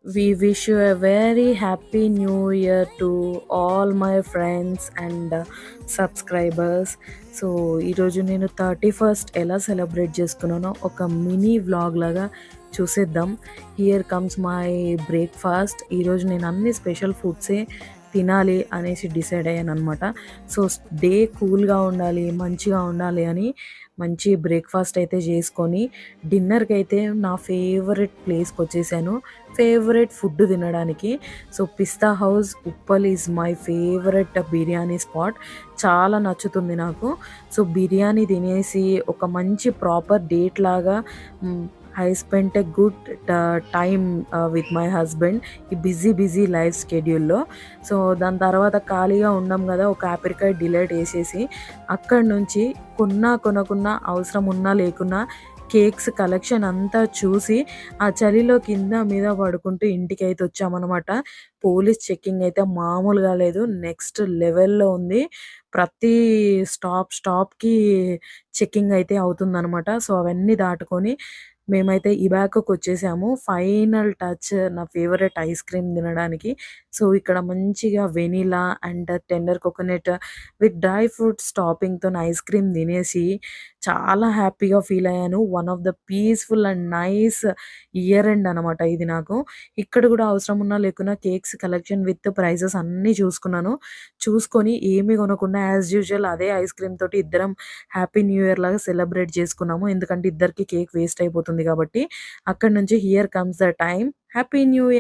We wish you a very happy new year to all my friends and subscribers. So ఈరోజు నేను 31st ఎలా celebrate చేసుకున్నానో ఒక mini vlog లాగా చూసేద్దాం. Here comes my breakfast. ఈరోజు నేను అన్ని స్పెషల్ ఫుడ్సే తినాలి అనేసి డిసైడ్ అయ్యాను అనమాట. సో డే కూల్గా ఉండాలి, మంచిగా ఉండాలి అని మంచి బ్రేక్ఫాస్ట్ అయితే చేసుకొని డిన్నర్కి అయితే నా ఫేవరెట్ ప్లేస్కి వచ్చేసాను, ఫేవరెట్ ఫుడ్ తినడానికి. So pista house Uppal is my favourite biryani spot. చాలా నచ్చుతుంది నాకు. సో బిర్యానీ తినేసి ఒక మంచి ప్రాపర్ డేట్ లాగా I spent a good time with my husband ఈ బిజీ లైఫ్ స్కెడ్యూల్లో. సో దాని తర్వాత ఖాళీగా ఉండం కదా, ఒక యాపిరికాయ డిలైట్ వేసేసి అక్కడి నుంచి కొనకున్నా అవసరం ఉన్నా లేకున్నా కేక్స్ కలెక్షన్ అంతా చూసి ఆ చలిలో కింద మీద పడుకుంటూ ఇంటికైతే వచ్చామనమాట. పోలీస్ చెకింగ్ అయితే మామూలుగా లేదు, నెక్స్ట్ లెవెల్‌లో ఉంది. ప్రతి స్టాప్‌కి చెకింగ్ అయితే అవుతుందనమాట. సో అవన్నీ దాటుకొని మేమైతే ఇబాకోకొచ్చేసాము. ఫైనల్ టచ్ నా ఫేవరెట్ ఐస్ క్రీమ్ తినడానికి. సో ఇక్కడ మంచిగా vanilla and tender coconut with dry fruits టాపింగ్‌తోని ఐస్ క్రీమ్ తినేసి చాలా హ్యాపీగా ఫీల్ అయ్యాను. One of the peaceful and nice year end అనమాట ఇది నాకు. ఇక్కడ కూడా అవసరం ఉన్నా లేకున్నా కేక్స్ కలెక్షన్ విత్ ప్రైజెస్ అన్నీ చూసుకున్నాను. చూసుకొని ఏమి కొనకుండా యాజ్ యూజువల్ అదే ఐస్ క్రీమ్ తోటి ఇద్దరం హ్యాపీ న్యూ ఇయర్ లాగా సెలబ్రేట్ చేసుకున్నాము. ఎందుకంటే ఇద్దరికీ కేక్ వేస్ట్ అయిపోతుంది కాబట్టి. అక్కడి నుంచి here comes the time happy new year.